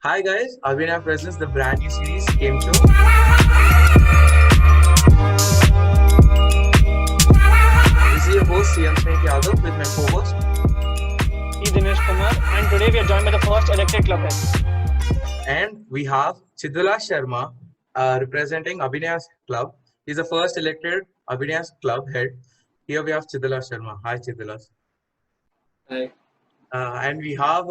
Hi guys, Abhinav presents the brand new series Game Show. This is your host CM Snake Yadav with my co-host Dinesh Kumar, and today we are joined by the first elected club head. and we have Chidula Sharma representing Abhinav's club. He's the first elected Abhinav's club head. Here we have Chidula Sharma. Hi Chidula. Hi. And we have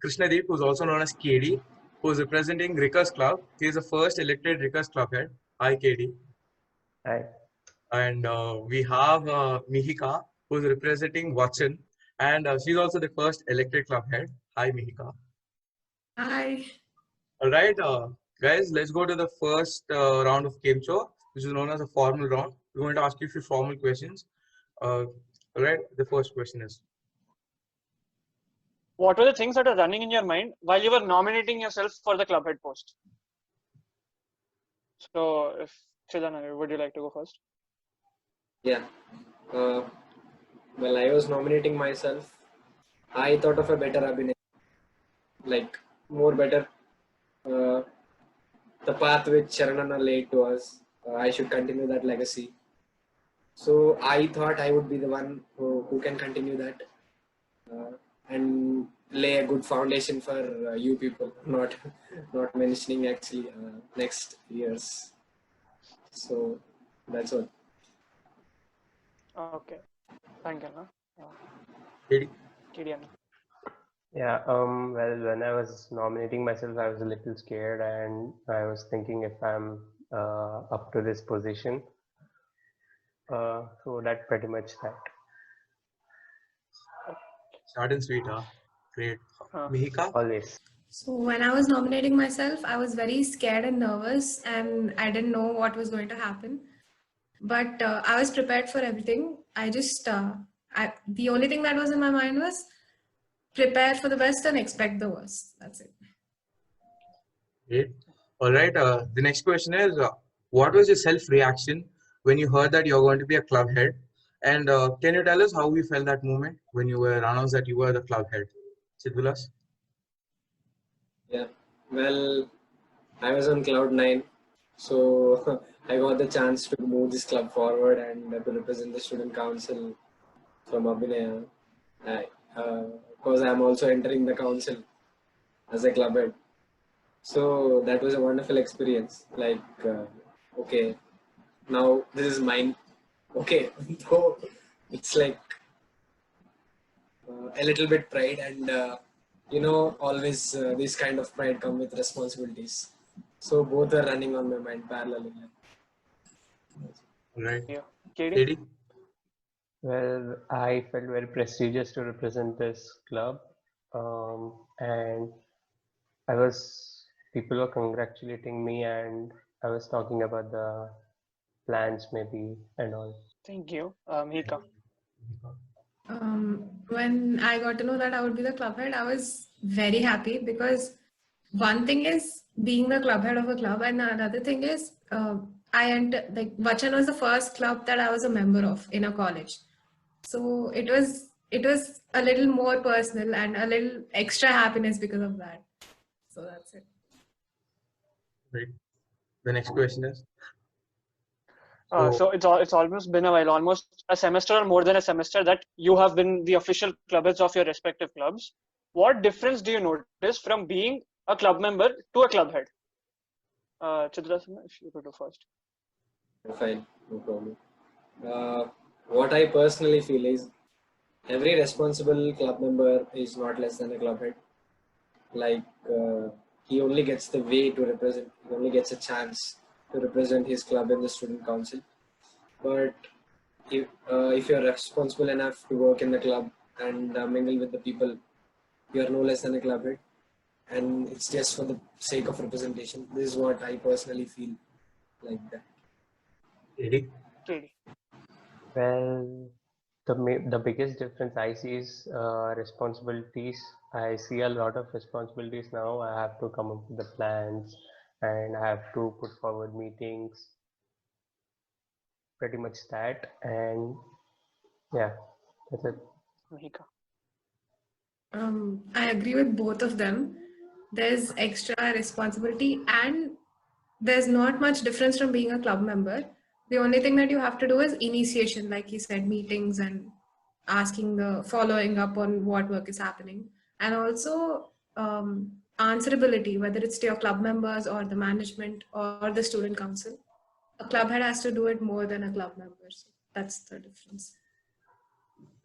Krishnadeep, who's also known as KD, who's representing Ricker's club. He's the first elected Ricker's club head. Hi KD. Hi. And we have Mihika, who's representing Vachan, and she's also the first elected club head. Hi, Mihika. Hi. All right, guys, let's go to the first round of Game Show, which is known as a formal round. We're going to ask you a few formal questions. All right, the first question is, What were the things that are running in your mind while you were nominating yourself for the club head post? So, if Chidana, would you like to go first? Yeah. Well, I was nominating myself. I thought of a better Abhinay, like more better. The path which Sharanana laid to us, I should continue that legacy. So I thought I would be the one who can continue that and lay a good foundation for you people. Not mentioning actually next years. So that's all. Okay. Thank you. Katie? Kidiana. Yeah, well, when I was nominating myself, I was a little scared and I was thinking if I'm up to this position. So that pretty much that. Short and sweet, huh? Great. Mihika? Always. So when I was nominating myself, I was very scared and nervous, and I didn't know what was going to happen. But I was prepared for everything. The only thing that was in my mind was prepare for the best and expect the worst. That's it. Great. All right, the next question is, what was your self-reaction when you heard that you're going to be a club head? And can you tell us how you felt that moment when you were announced that you were the club head? Sidhulas? Yeah, well, I was on cloud nine, so I got the chance to move this club forward and to represent the student council from Abhinaya. Because I'm also entering the council as a club head. So that was a wonderful experience. Like, okay, now this is mine. Okay, so it's like a little bit pride and always this kind of pride come with responsibilities. So both are running on my mind parallelly. All right. Yeah. Katie? Katie? Well, I felt very prestigious to represent this club. And people were congratulating me and I was talking about the plans maybe and all. Thank you. Mihika. When I got to know that I would be the club head, I was very happy because one thing is being the club head of a club, and another thing is Vachan was the first club that I was a member of in a college. So it was a little more personal and a little extra happiness because of that. So that's it. Great. The next question is, So it's almost been a while, almost a semester or more than a semester that you have been the official club heads of your respective clubs. What difference do you notice from being a club member to a club head? Chidra, if you could go first. Fine, no problem. What I personally feel is every responsible club member is not less than a club head. Like he only gets the way to represent, he only gets a chance to represent his club in the student council. But if you're responsible enough to work in the club and mingle with the people, you are no less than a club head. And it's just for the sake of representation. This is what I personally feel like that. Katie? Katie. Well, the biggest difference I see is responsibilities. I see a lot of responsibilities now. I have to come up with the plans and I have to put forward meetings. Pretty much that. And yeah, that's it. Mihika. I agree with both of them. there's extra responsibility, and there's not much difference from being a club member. The only thing that you have to do is initiation, like you said, meetings and following up on what work is happening, and also answerability, whether it's to your club members or the management or the student council. A club head has to do it more than a club member. So that's the difference.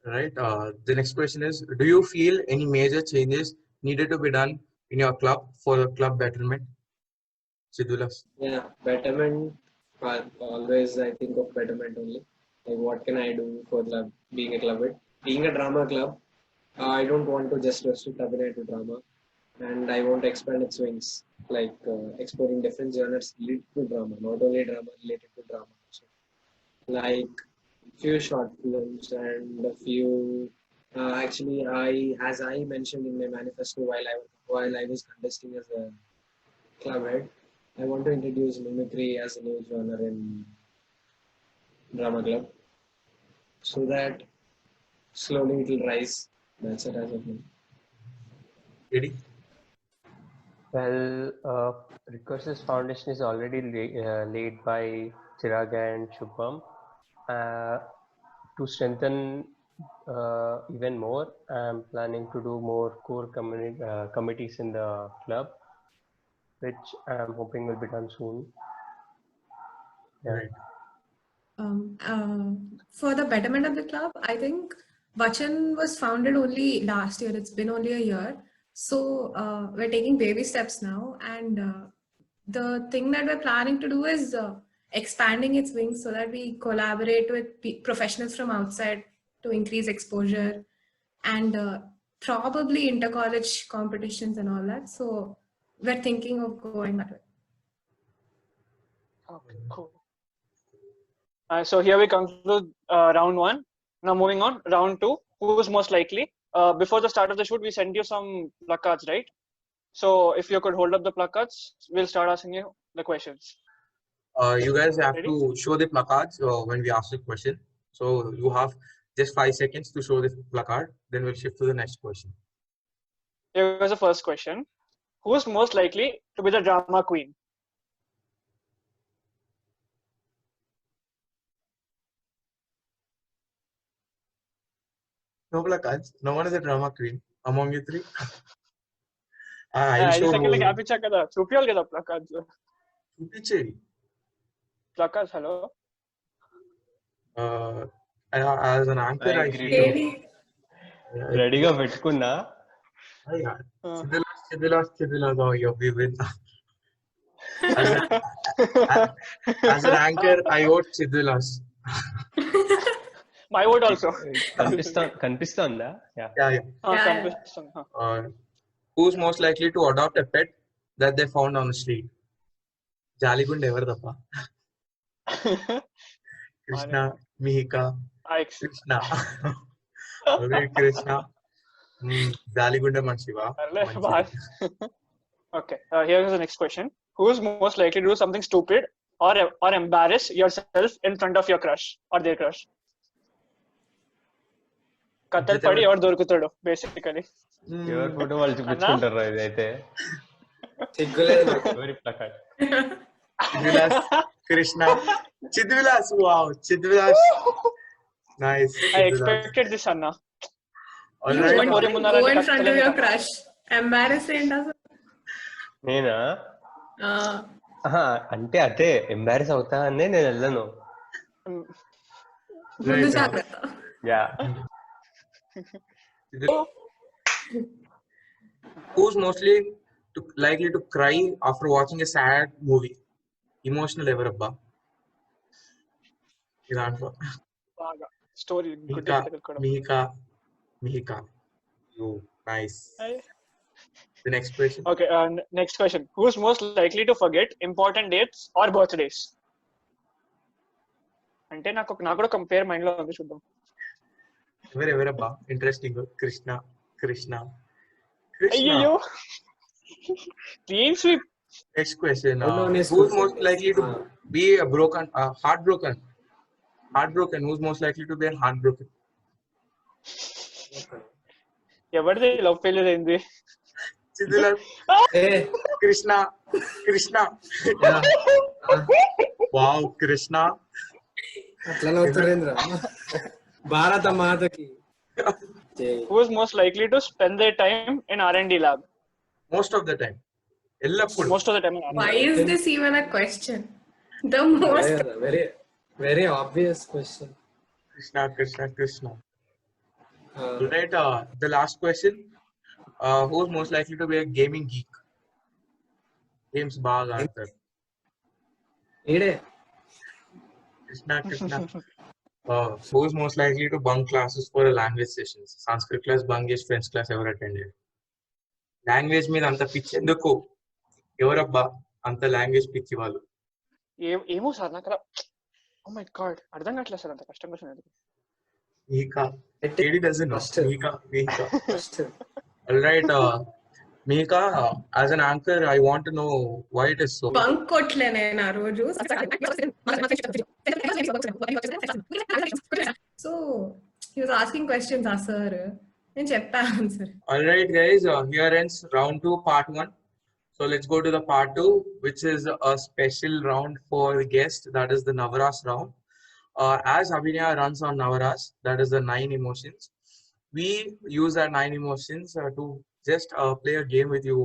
Right. The next question is, do you feel any major changes needed to be done in your club for the club betterment? Sidhulas. Yeah, betterment. Always I think of betterment only. Like what can I do for being a club head? Being a drama club, I don't want to just restrict Abhinay to drama, and I want to expand its wings, like exploring different genres related to drama, not only drama related to drama. Also. Like few short films and a few. Actually, as I mentioned in my manifesto while I was contesting as a club head, I want to introduce mimicry as a new genre in drama club, so that slowly it will rise. That's it as of now. Eddie? Well, Recursus Foundation is already laid by Chirag and Shubham. To strengthen even more, I'm planning to do more core committees in the club, which I'm hoping will be done soon. Yeah. Right. For the betterment of the club, I think Vachan was founded only last year. It's been only a year. So we're taking baby steps now. And the thing that we're planning to do is expanding its wings so that we collaborate with professionals from outside to increase exposure, and probably inter-college competitions and all that. So we're thinking of going that way. Okay, cool. So here we conclude round 1. Now moving on, round 2. Who is most likely? Before the start of the shoot, we sent you some placards, right? So if you could hold up the placards, we'll start asking you the questions. You guys have Ready? to show the placards when we ask the question. So you have just 5 seconds to show the placard. Then we'll shift to the next question. Here was the first question. Who is most likely to be the drama queen? No placards. No one is a drama queen among you three. I'll I show. second capture kada. Chupial kada placards. Chupichedi. Placards, hello. As an anchor, I agree feel. Maybe. రెడీగా పెట్టుకున్నా Chidilas, oh, we win. As an anchor, I vote Chidilas. My vote also. కనిపిస్తోందా? Yeah. Yeah. Who's most likely to adopt a pet that they found on the street? Jaligund ever dappa. Krishna, Mihika, Krishna. Okay, Krishna. Jaligunda Manshiva. Okay, here is the next question. Who is most likely to do something stupid or embarrass yourself in front of your crush or their crush? Katal padi or dorkutadu, basically. ఎవరి photo వాళ్ళు చూపించుకుంటారు ఇదైతే ఎవరి placard Chidvilas, Krishna. Chidvilas, wow. Chidvilas. Nice. I expected this, Anna. All You right. wouldn't go in front of your crush. Embarrassing doesn't. నేనా అంటే అదే embarrass అవుతా అనే నేను వెళ్ళను. ముందు జాగ్రత్త. Yeah Who's mostly likely to cry after watching a sad movie? Emotional ever abba. Story. Mihika. Oh, nice. The next question. Okay, next question. Who's most likely to forget important dates or birthdays? అంటే నాకు కూడా compare mind లో ఉంది చూద్దాం. ఎవరబ్బా interesting. Krishna. అయ్యో clean sweep. Next question. Who's most likely to be heartbroken? Who's most likely to be heartbroken? ఎవరిది love failure అయింది? చిదుల Hey, Krishna Krishna yeah. Wow Krishna అట్లా నవ్వుతురేంద్ర భారత మాతకి జై. Who is most likely to spend their time in R&D lab? Most of the time ఎల్లప్పుడు Most of the time in R&D. Why is this even a question? The most. Very very obvious question. Krishna Krishna Krishna Uh, right the last question who is most likely to be a gaming geek games బాగా ఆడతారు ఈడే Krishna Krishna who is most likely to bunk classes for a language sessions sanskrit class bunk చేసి French class ఎవరు attend చేయరు language మీద అంత పిచ్చి ఎందుకు ఎవరబ్బా అంత లాంగ్వేజ్ పిచ్చి వాళ్ళు ఏమో సార్ నాకు ఓ మై గాడ్ అర్థం కావట్లేదు సార్ అంత కష్టం క్వశ్చన్ అది. మీకా ఏడి డజన్ First. మీకా మీకా ఫస్ట్ alright మీకా as an anchor I want to know why it is so bunk కొట్లే నేను ఆ రోజు. So he was asking questions ఆ సార్. నేను చెప్పా answer. alright guys here ends round 2 part 1 so let's go to the part 2 which is a special round for the guest that is the Navaras round. As Abhinaya runs on Navaras, that is the 9 emotions. We use that 9 emotions to just play a game with you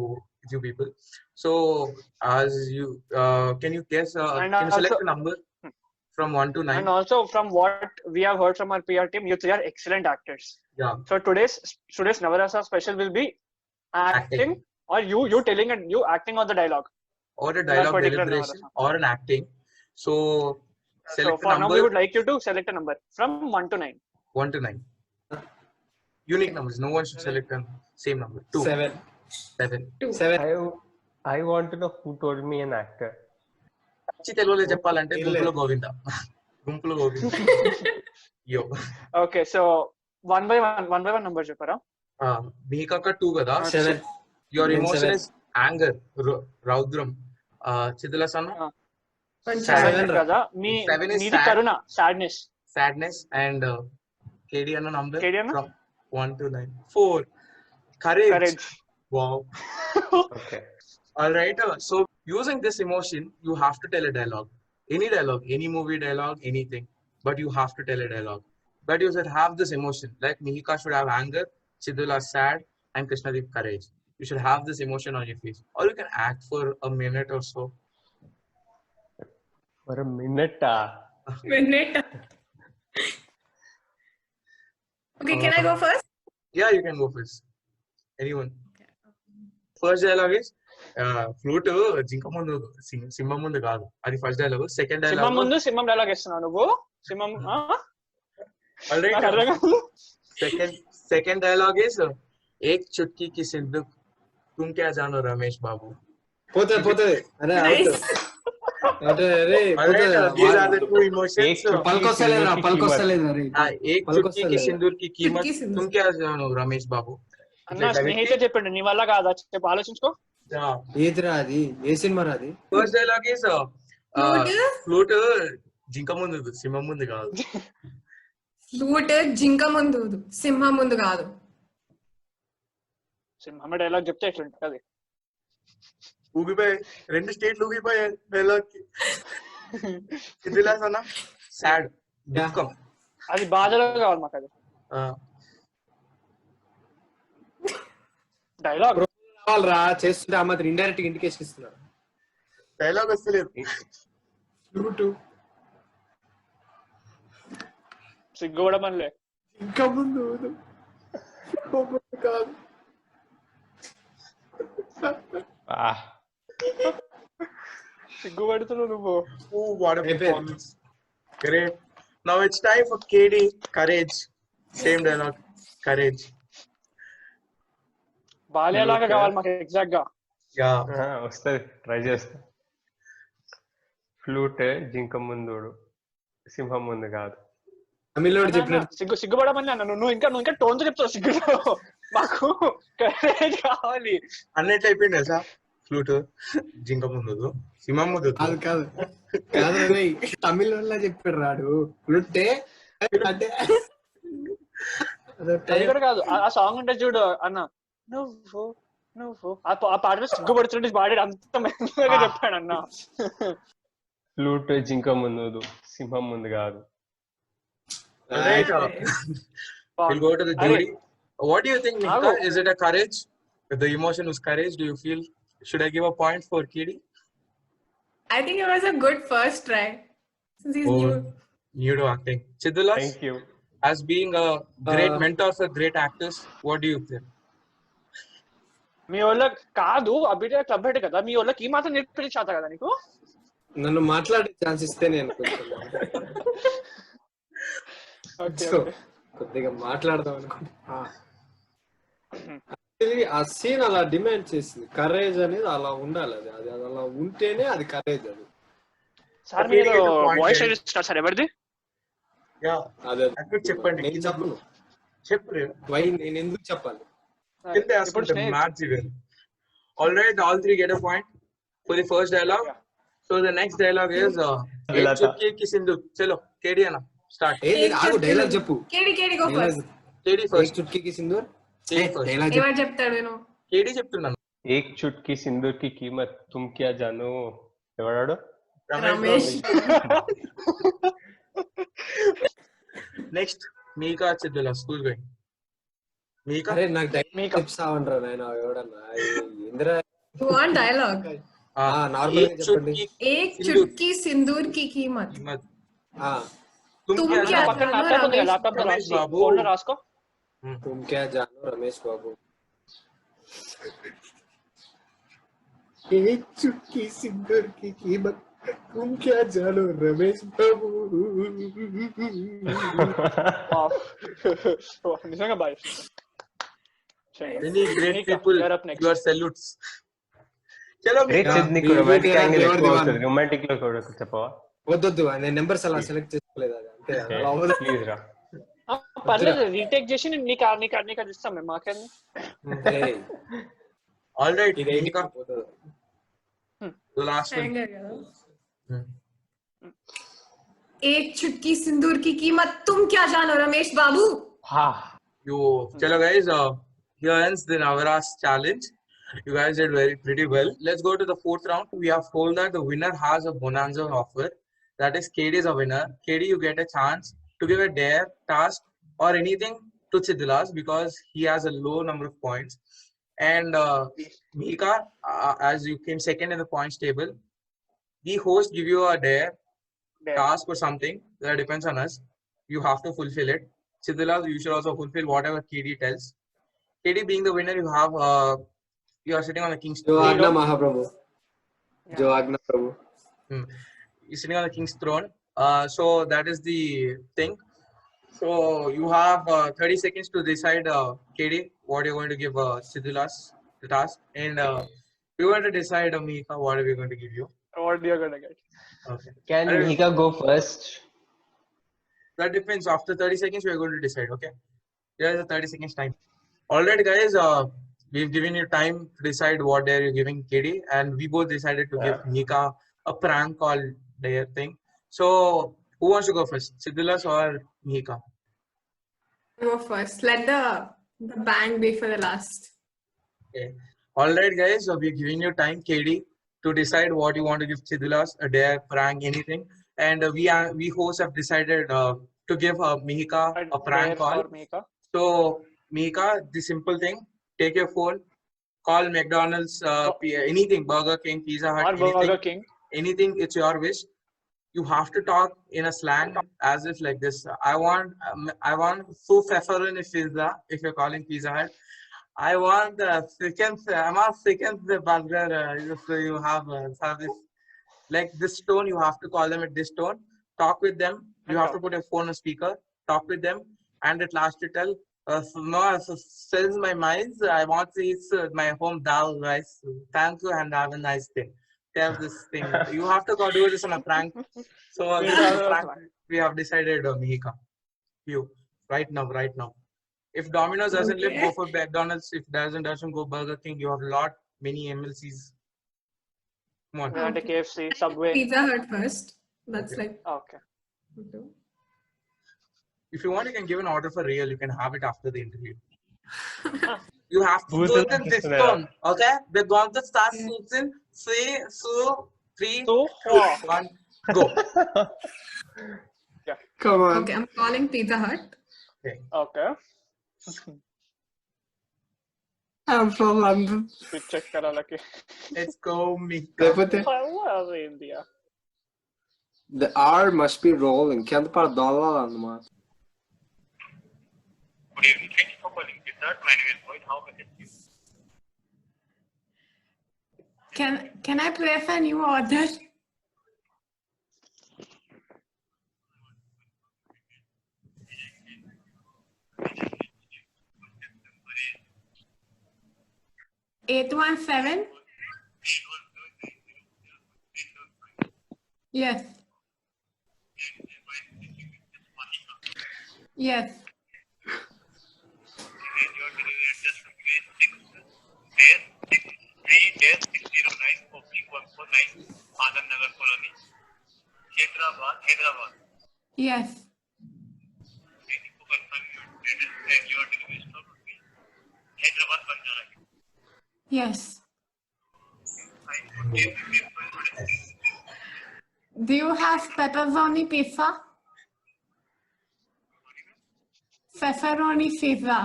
people. So, as you can you guess? And Can you select also- a number from 1 to 9? And also from what we have heard from our PR team, you three are excellent actors. Yeah. So today's Navarasa special will be acting or you telling and you acting on the dialogue. Or a dialogue particular deliberation, Navarasa. or an acting. So, So select for a now, we number would like you to select a number from 1 to 9. 1 to 9. Unique numbers. No one should select the same number. 2, 7 7. 7 I want to know who told me an actor. పచ్చి తెలుగులో చెప్పాలంటే గుంపులో గోవింద గుంపులో గోవింద యో Okay, so one by one number చెప్పరా? మీకక్క 2 కదా 7 your Then emotion 7. Is anger రౌద్రం చిదుల సన్న కొంచెం Seven కదా మీ Seven is మీది sad. కరుణ sadness. సాడ్నెస్ అండ్ కేడి అన్న నంబర్ KD అన్న? From 1 to 9 4 courage Courage. Wow Okay. all right so using this emotion you have to tell a dialogue, any movie dialogue, anything, but you have to tell a dialogue, but you should have this emotion. Like Mihika should have anger, Chidula sad, and Krishnadeep courage. You should have this emotion on your face, or you can act for a minute or so. For a minute. minute. Okay, can I go first? Yeah, you can go first. Anyone? First dialogue is flute జింక ముందు సింహం ముందు కాదు, అది first dialogue. Second సింహం dialogue ముందు సింహం dialogue ఇస్తున్నావు నువ్వు. సింహం నాకు అర్థం కాదు. సెకండ్ డైలాగ్ ఇస్ ఏక్ చుట్కీ కి సింధు తుమ్ క్యా జానో రమేష్ బాబు. పోతుంది అరే అవుట్ అంటే అరే Alright, these are the two emotions. పలకొస్తలేదు అరే ఏక్ చుట్కీ కి సింధూర్ కి కీమత్ చుట్కీ సింధూర్. తుమ్ క్యా జానో రమేష్ బాబు. అన్న స్నేహితుడు చెప్పిండు నీ వల్ల కాదా చెప్పు ఆలోచించుకో. ఏదిరా అది ఏ సినిమా అది ఫస్ట్ డైలాగ్ ఇస్ ఫ్లూట్ జింక ముందు సింహం ముందు కాదు. ఫ్లూట్ జింక ముందు సింహం ముందు కాదు. సింహం డైలాగ్ చెప్తే ఎట్లుంటుంది అది. ఊగిపోయి 2 స్టేట్లు ఊగిపోయాయి డైలాగ్ కి. ఇది లాసనా సాడ్ దుఃఖం. అది బాధలో కావాలి మాకు అది డైలాగ్. కావాలరా చేస్తుంటే ఆ మాత్రం ఇండైరెక్ట్ ఇండికేషన్ ఇస్తున్నారు. డైలాగ్ వస్తలేదు. సిగ్గుపడం మనలే ఇంకా ముందు కాదు సిగ్గుపడుతున్నావు నువ్వు. Oh, what a Hey, performance. Great. Now it's time for KD. Courage. Same dialogue. Courage. బాల్యలాగా కావాలి మాకు ఎగ్జాక్ట్ గా. Yeah. వస్తుంది, ట్రై చేస్తా. ఫ్లూట్ జింక ముందు సింహం ముందు కాదు. తమిళ చెప్పినట్టు సిగ్గుపడమని అన్న నువ్వు ఇంకా టోన్ తో చెప్తావు. సిగ్గుతో మాకు కరేజ్ కావాలి అన్నట్టు అయిపోయింది సార్. ఫ్లూట్ జింక ముందు సింహం ముందు. కాదు కాదు కాదు రే తమిళ వల్ల చెప్పాడు రాడు ఫ్లూటే అంటే అది కూడా కాదు. ఆ సాంగ్ ఉంటే చూడు అన్న నువ్వు నువ్వు ఆ పాటలో సిగ్గుపడుతుంటే పాడాడు అంత మెల్లగా చెప్పాడు అన్న. ఫ్లూట్ జింక ముందు సింహం ముందు కాదు. Alright, we'll go to the jury. What do you think, Mika? Is it a courage? The emotion was courage. Do you feel? Should I give a point for Kidi? I think it was a good first try since he's new. New to acting. Chidulas, Thank you. as being a great mentor for great actors, what do you think? మీ వాళ్ళకి కాదు అభినయ club head కదా, మీ వాళ్ళకి ఈ మాత్రం నేర్పించే చేత కదా నీకు? నన్ను మాట్లాడే ఛాన్స్ ఇస్తే నేను కొద్దిగా మాట్లాడదాం అనుకుంటా. ఆ సీన్ అలా డిమాండ్ చేసింది. కరేజ్ అనేది అలా ఉండాలి. అది అలా ఉంటేనే అది కరేజ్. అది సార్ మీరు వాయిస్ ఇస్తారు సార్ ఎవరిది? అదే చెప్పండి. నేను చెప్పను. నేను ఎందుకు చెప్పాలి? All right, all three get a point for the first dialogue. So the next dialogue is ek chutki ki sindoor. Chalo, KD ana start. ఆగు, డైలాగ్ చెప్పు. KD go first. KD first. Chutki కి సిందూర్. ఎవరు చెప్తాడు నేను? KD చెప్తున్నాను. एक चुटकी सिंदूर की कीमत तुम क्या जानो. ఎవడాడు? Ramesh. Next, Mika Chidula, school going. Mika? అరే నాకు డైలాగ్ చెప్తావనరా నాయనా ఎవడన్నా. Indra You want dialogue? Normal గా చెప్పండి. एक चुटकी सिंदूर की कीमत तुम क्या పక్కన ల్యాప్టాప్ ఉంది, ల్యాప్టాప్ లో రాసి ఫోన్ లో రాసుకో. तुम क्या जानो रमेश बाबू. एक चुटकी सिंदूर की कीमत तुम क्या जानो रमेश बाबू. నిజంగా boy. Any great people, your salutes. Chalo, నీకు రొమాంటిక్ యాంగిల్ ఎక్కువ అవుతుంది. రొమాంటిక్ లో కూడా చెప్పవా? వద్దొద్దు, నేను నెంబర్స్ అలా సెలెక్ట్ చేసుకోలేదు. అది అంతే. ప్లీజ్ రా. పర్లేదు, రీటేక్ చేసి నీకు అది ఇస్తాం మేము. మాకేంది. All right, Mika. The last one. एक चुटकी सिंदूर की कीमत तुम क्या जानो रमेश बाबू. Chalo guys, here ends the Navaras challenge. You guys did pretty well. Let's go to the fourth round. We have told that the winner has a bonanza offer. That is, KD is a winner. KD, you get a chance to give a dare, task, or anything to Chidulas because he has a low number of points. And Mika, as you came second in the points table, the host give you a dare, task, or something that depends on us. You have to fulfill it. Chidulas, you should also fulfill whatever KD tells. KD being the winner, you are sitting on the king's throne. Jo Agna Mahaprabhu. Jo Agna Prabhu. You're sitting on the king's throne. So that is the thing. So you have 30 seconds to decide, KD, what you're going to give Chidulas the task, and we're going to decide, Mika, what are we going to give you? What you're going to get? Okay. Can Mika go first? That depends. After 30 seconds, we're going to decide. Okay. There's a 30 seconds time. All right, guys. We've given you time to decide what dare you're giving KD, and we both decided to give Mika a prank call dare thing. So, who wants to go first, Chidulas or Mika? Go first. Let the bang be for the last. Okay. All right, guys. So we're giving you time, KD, to decide what you want to give Chidulas, a dare, prank, anything. And we hosts have decided to give Mika a prank call. So, Mika, the simple thing. Take your phone, call McDonald's, anything, Burger King, Pizza Hut, Burger King. Anything, it's your wish. You have to talk in a slang as if like this. I want so pfefferin pizza if you're calling Pizza Hut. I want chicken burger. If you have service like this tone, you have to call them at this tone. Talk with them. You have to put your phone on speaker. Talk with them, and at last you tell. Says my mind. I want to eat my home dal rice. Thank you and have a nice day. Tell this thing. You have to go do this on a prank. So this is a prank we have decided, Mika. You right now. If Domino's doesn't live, go for McDonald's. If doesn't go Burger King. You have many MLCs. Come on. And KFC, Subway. Pizza Hut first. That's Okay. like. Okay. If you want, you can give an order for real. You can have it after the interview. You have to do it in this Booths tone. Okay? We're going to start in 3, 2, 3, So, 2, 1, go. Come on. Okay, I'm calling Pizza Hut. okay. I'm from London. Check karalaki. Let's go, Mika. లేకపోతే How India? the R must be rolling. కింద పడదోలాలి అన్నమాట. Good evening. Thank you for calling Pizza Hut. My name is Mohit. How may I help you? Can I place a new order? Eight 1 7. Yes. Yes. And your delivery address will be 6-3-609-149 Anand Nagar Colony, Hyderabad. Yes. Thank you for confirming your address and your delivery slot will be Hyderabad, Banjara. Yes. I would take the name for your address. Do you have pepperoni pizza? Pepperoni pizza.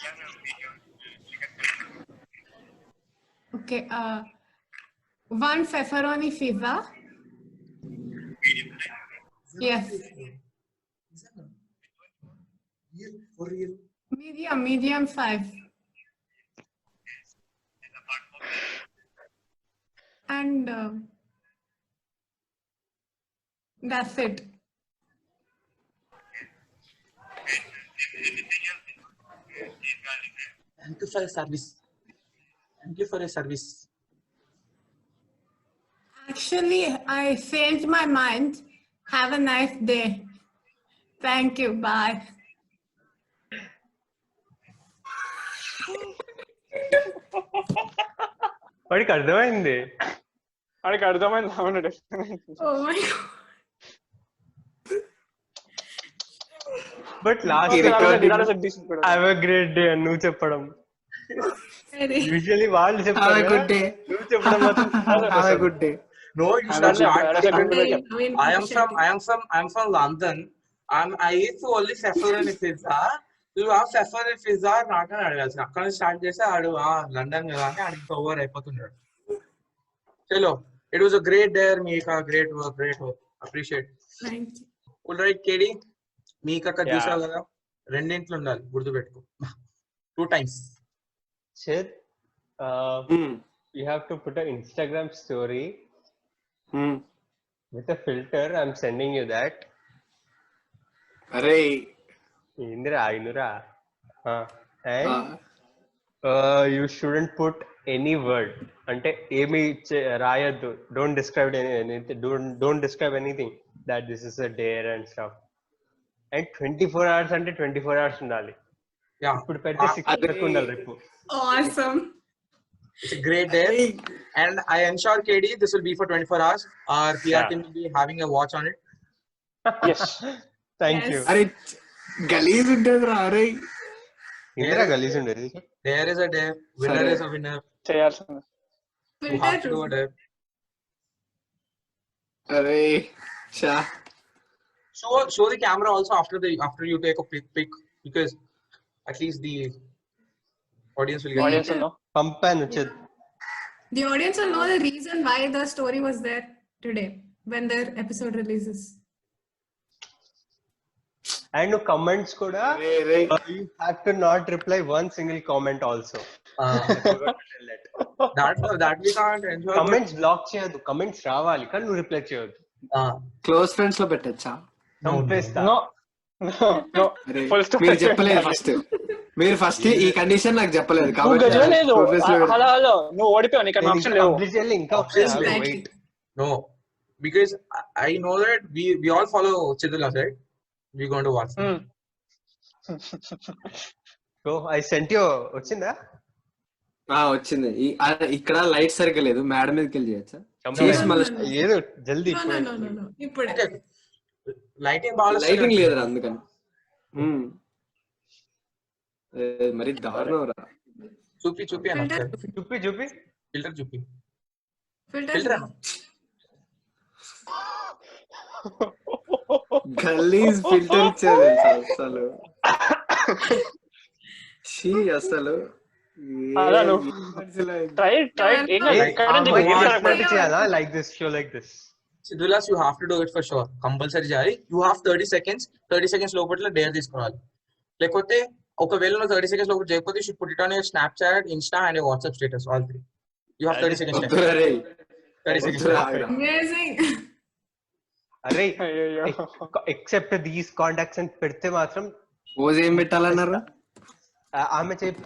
Yeah, ma'am. Okay. One pepperoni pizza. Yes. For real. Medium 5. And that's it. Thank you for your service. Thank you for your service. Actually, I changed my mind. Have a nice day. Thank you. Bye. వాడికి అర్థమైంది. వాడికి అర్థమైంది అవును Oh my God. But last have a great day అని నువ్వు చెప్పడం. Usually వాళ్ళు చెప్తారు Have a good day. నువ్వు చెప్పడం మాత్రం Have a good day. No, you should start. I am Shall from London. I eat only pepperoni pizza. You have pepperoni pizza నాకు అని అడగాల్సి అక్కడ నుంచి స్టార్ట్ చేస్తే ఆడు లండన్ కదా అని ఆడికి ఓవర్ అయిపోతున్నాడు. చలో, it was a great day, Mika. Great work. Appreciate. Thank you. All right, KD. Mika ka చూసావు కదా, రెండింట్లో ఉండాలి, గుర్తుపెట్టుకో. 2 times. Shit. You have to put an Instagram story with a filter. I'm sending you that. Arey. Indra. And you shouldn't put any word. Ante emi rayaddu. Don't describe anything. Don't describe anything. That this is a dare and stuff. And 24 hours ante 24 hours undali. Yeah. Ippudu pedde 6 వరకు ఉండాలి రేపు. Awesome. It's a great day, and I ensure KD this will be for 24 hours. Our PR team will be having a watch on it. yes. Thank Yes. you. అరే గలీజ్ ఉంటుంది రా. అరే ఇందిరా గలీజ్ ఉండేది. There is a day. Winner Sorry. is a winner. చేయాల్సింది. You have to do a day. అరే చా. Show the camera also after you take a pic because at least the audience will get Audience will know. పంపాను వచ్చేది. The audience will know the reason why the story was there today when their episode releases. And comments kuda ray you have to not reply one single comment also. I forgot to tell that. that we can't ensure. Comments block చేయొద్దు. comments రావాలి కానీ నువ్వు reply చేయొద్దు. Close friends లో పెట్టచ్చా? చంపేస్తా. No. అరే Full stop. మీరు చెప్పలేదు ఫస్ట్. మీరు ఫస్ట్ ఈ కండిషన్ నాకు చెప్పలేదు నువ్వు గజమే లేదు. కాబట్టి హలో నువ్వు ఓడిపోయావు, నీకు ఆప్షన్ లేవు. కంప్లీట్ చేయాలి ఇంకా Obviously. wait. No, because I know that we all follow Chidula, right? We're going to watch. So I sent you వచ్చిందా? వచ్చింది. ఇక్కడ లైట్ సరిగ్గా లేదు, మేడం మీదకి వెళ్ళి చేయొచ్చా? చంపేస్తా. మళ్ళీ ఏదో జల్దీ No. ఇప్పుడే. Okay. Lighting ball. లైటింగ్ లేదురా అందుకని. మరి దారుణం రా. చూపి అన్న Filter. ఒకసారి. చూపి ఫిల్టర్ చూపి. Filter. ఫిల్టర్ అన్న. గలీజ్ ఫిల్టర్ ఇచ్చారు తెలుసా అసలు. షీ అసలు అదను. Try it. ఏం కాదు. Like, ఇక్కడ నుంచి like ఏం this. జరగదు. చేయాలా like this show like this Siddhulas, you have to do it for sure. Compulsory చేయాలి. You have 30 seconds. 30 seconds లోపల డేర్ తీసుకోవాలి. లేకపోతే ఒకవేళ నువ్వు 30 seconds లోపల చేయకపోతే you should put it on your Snapchat, Insta and your WhatsApp status, all three. You have 30 seconds left. 30 seconds left. Amazing. అరే అయ్యయ్యో. ఎక్సెప్ట్ దీస్ కాంటాక్ట్స్ అని పెడితే మాత్రం పోజ్ ఏం పెట్టాలన్నారు?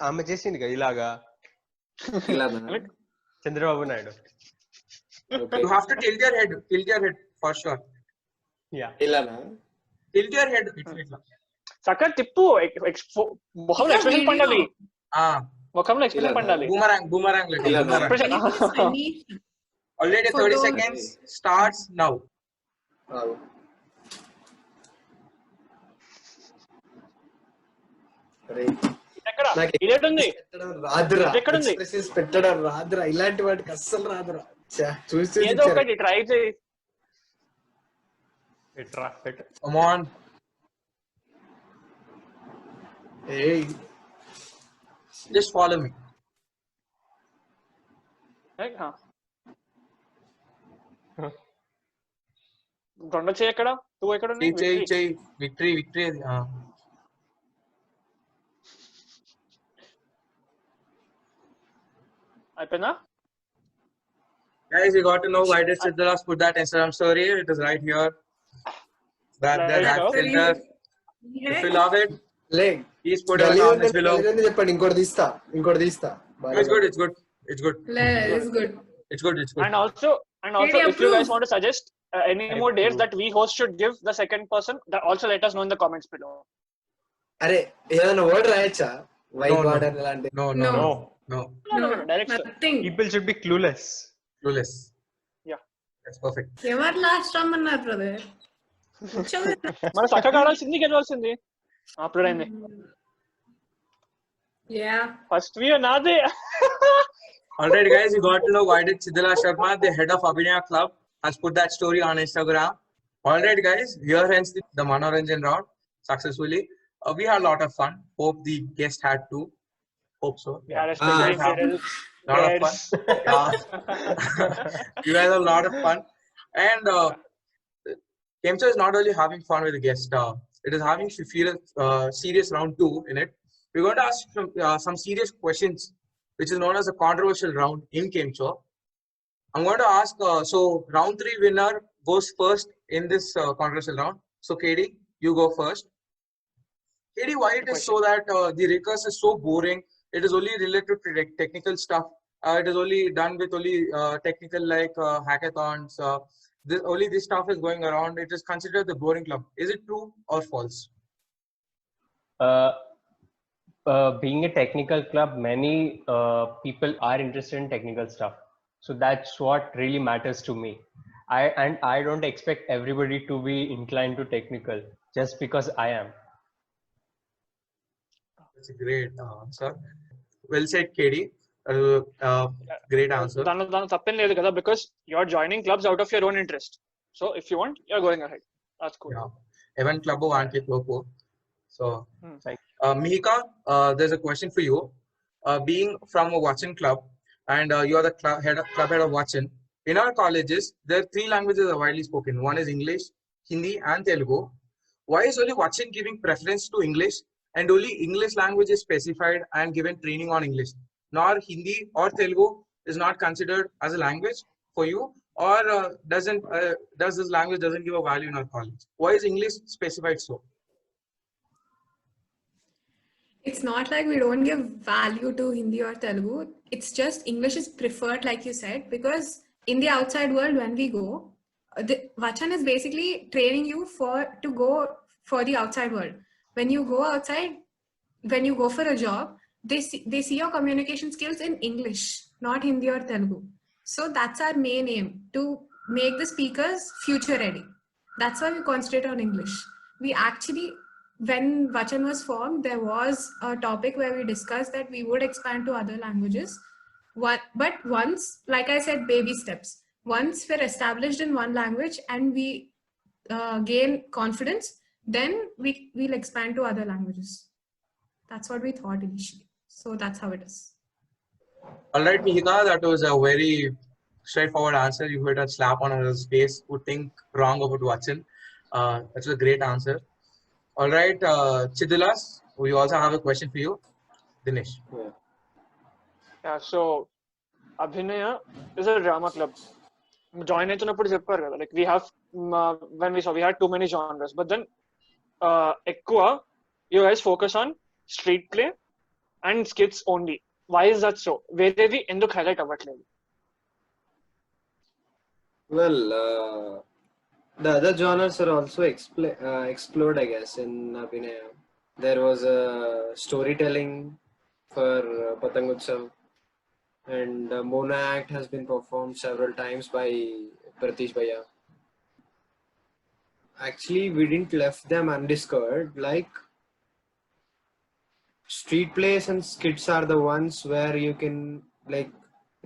ఆమె చేసింది కదా ఇలాగా Chandrababu Naidu. You have to tilt your head for sure. Yeah ఇలానా? Tilt your head. ఇట్లా. చక్కగా తిప్పు. ముఖంలో ఎక్స్ప్రెషన్ పండాలి. ముఖంలో ఎక్స్ప్రెషన్ పండాలి. Boomerang like ఇలా. boomerang. I need Already 30 seconds starts now. ఎక్కడ నాకు ఇదేంటి ఉంది? రాదురా, ఎక్కడుంది? ఎక్స్ప్రెషన్స్ పెట్టడం రాదురా, ఇలాంటి వాటికి అస్సలు రాదురా. చూసి ఏదో ఒకటి ట్రై చేయి. Come on. Just follow me. దొండ చేయి ఎక్కడ? నువ్వు ఎక్కడ ఉంది? Chey. Victory. అయిపోయిందా? Guys, you got to know why did Siddhulas put that Instagram story? It is right here. That filter. If you love it, please put it in the comments below. చెప్పండి. ఇంకోటి తీస్తా. It's good. it's good. It's good. And also, Really if you guys approve. want to suggest any more dates that we host should give the second person, that also let us know in the comments below. అరే ఏదైనా word రాయచ్చా? White No. Water ఇలాంటి. No. No, direct. Nothing. People should be clueless. Clueless. Yeah. That's perfect. ఎవరు last రమ్మన్నారు brother? మన చక్కగా ఆడాల్సింది గెలవాల్సింది. అప్పుడు అయింది. Yeah. ఫస్ట్ వ్యూ నాదే. Alright, guys, you got to know why did Siddhulas Sharma, the head of Abhinaya Club, has put that story on Instagram. Alright, guys, here ends the Manoranjan round successfully. We had a lot of fun. Hope the guest had too. Hope so. We had a special Lot of fun. You guys had a lot of fun. And Kemcho is not only having fun with the guest, it is having serious round 2 in it. We're going to ask some serious questions, which is known as a controversial round in Kemcho. I'm going to ask, so round 3 winner goes first in this controversial round. So KD, you go first. KD, why it is so that the recurse is so boring? It is only related to technical stuff. It is only done with only technical like hackathons. Only this stuff is going around. It is considered the boring club. Is it true or false? Being a technical club, many people are interested in technical stuff. So that's what really matters to me. I don't expect everybody to be inclined to technical just because I am. That's a great answer. Well said, KD. Great answer. దాని తప్పేం లేదు కదా, because you're joining clubs out of your own interest. So if you want, you're going ahead. That's cool. Yeah. Even club one ke loco. So, Thank Mihika, there's a question for you. Being from a Vachan club, and you are the club head of Vachan. In our colleges, there are 3 languages are widely spoken. One is English, Hindi, and Telugu. Why is only Vachan giving preference to English, and only English language is specified and given training on English? Nor Hindi or Telugu is not considered as a language for you, or does this language doesn't give a value in our college? Why is English specified so? It's not like we don't give value to Hindi or Telugu. It's just English is preferred, like you said, because in the outside world, when we go, Vachan is basically training you to go for the outside world. When you go outside, when you go for a job, they see your communication skills in English, not Hindi or Telugu. So that's our main aim, to make the speakers future ready. That's why we concentrate on English. We actually when Vachan was formed, there was a topic where we discussed that we would expand to other languages. But once, like I said, baby steps. Once we're established in one language and we gain confidence, then we'll expand to other languages. That's what we thought initially. So that's how it is. All right, Mihika, that was a very straightforward answer. You hit a slap on his face who think wrong about Vachan. That's a great answer. All right, Chidilas, we also have a question for you. Dinesh. Yeah, so Abhinaya is a drama club. Join అయినప్పుడు చెప్పారు కదా, like we have when we had too many genres, but then ఎక్కువ you guys focus on street play and skits only. Why is that so? వేరేవి ఎందుకు highlight అవ్వట్లేదు? Well, the other genres are also explored, I guess, in Abhinaya. There was storytelling for Patang Utsav, and Mona Act has been performed several times by Pratish Bhaiya. Actually, we didn't left them undiscovered. Like, street plays and skits are the ones where you can like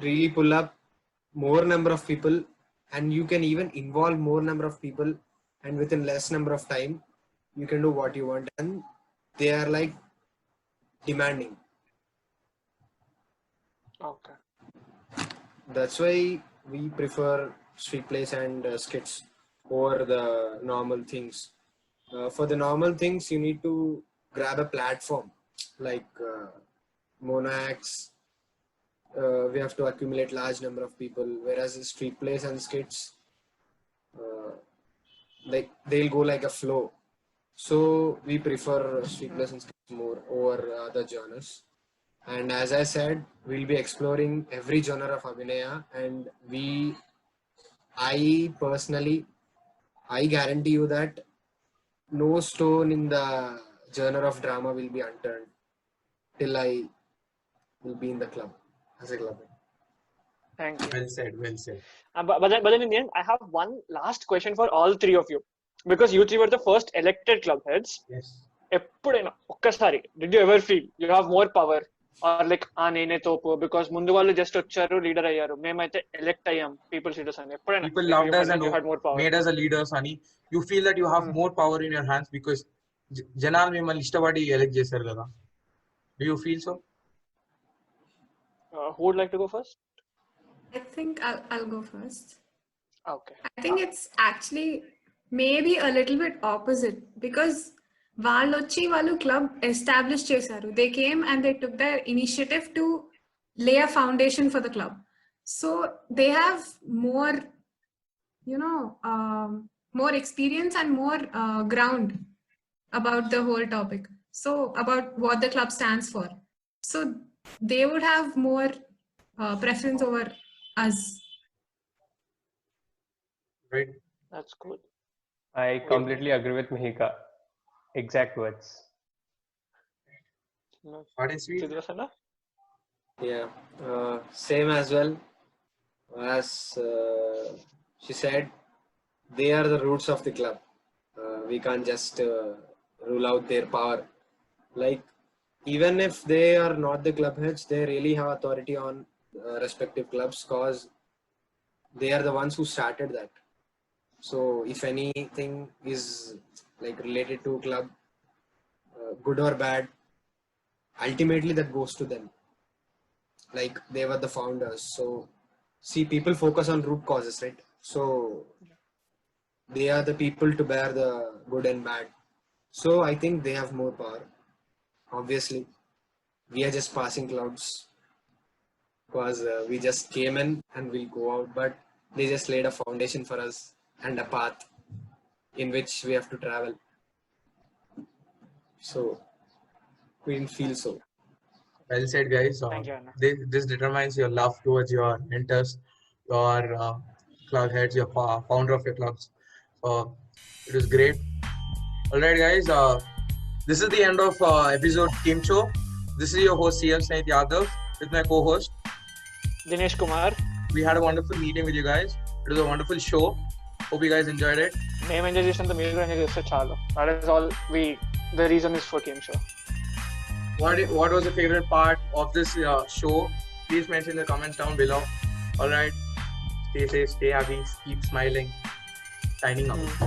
really pull up more number of people, and you can even involve more number of people, and within less number of time you can do what you want, and they are like demanding. Okay. That's why we prefer street plays and skits over the normal things. For the normal things, you need to grab a platform like Mona Acts. We have to accumulate large number of people, whereas in street plays and skits, like they'll go like a flow. So we prefer street plays and skits more over other genres. And as I said, we'll be exploring every genre of Abhinaya, and I personally, I guarantee you that no stone in the genre of drama will be unturned till I will be in the club, as a club. Thank you. Well said, well said. But then in the end, I have one last question for all three of you, because you three were the first elected club heads. Yes. ఎప్పుడైనా ఒక్కసారి did you ever feel you have more power, or like నేనే తోపు because ముందు వాళ్ళు just వచ్చారు leader అయ్యారు, మేమైతే elect అయ్యాం పీపుల్స్ లీడర్స్ అని? ఎప్పుడైనా People loved us and you had more power? made us a leader, Sunny. You feel that you have more power in your hands because జనాలు మిమ్మల్ని ఇష్టపడి ఎలెక్ట్ చేశారు కదా. Do you feel so? Who would like to go first? I think I'll go first. Okay. I think it's actually maybe a little bit opposite, because వాళ్ళు club establish చేశారు. They came and they took their initiative to lay a foundation for the club. So they have more, more experience and more ground about the whole topic. So about what the club stands for. So they would have more preference over us. Right. That's good. I completely agree with Mihika. Exact words. What is sweet? Siddhasana? Yeah, same as well. As she said, they are the roots of the club. We can't just rule out their power. Like, even if they are not the club heads, they really have authority on respective clubs, because they are the ones who started that. So if anything is like related to club, good or bad, ultimately that goes to them. Like, they were the founders. So see, people focus on root causes, right? So they are the people to bear the good and bad. So I think they have more power. Obviously, we are just passing clouds, because we just came in and we'll go out, but they just laid a foundation for us and a path in which we have to travel. So we didn't feel so. Well said, guys. Thank you, Anna. This determines your love towards your mentors, your club heads, your founder of your clubs. It was great. All right, guys. This is the end of episode Game Show. This is your host CM Snehit Yadav with my co-host Dinesh Kumar. We had a wonderful meeting with you guys. It was a wonderful show. Hope you guys enjoyed it. మేము enjoy చేసినంత మీరు enjoy చేస్తే చాలు. That is all we the reason is for Game Show. What was your favorite part of this show? Please mention in the comments down below. All right. Stay safe, stay happy, keep smiling. Signing off.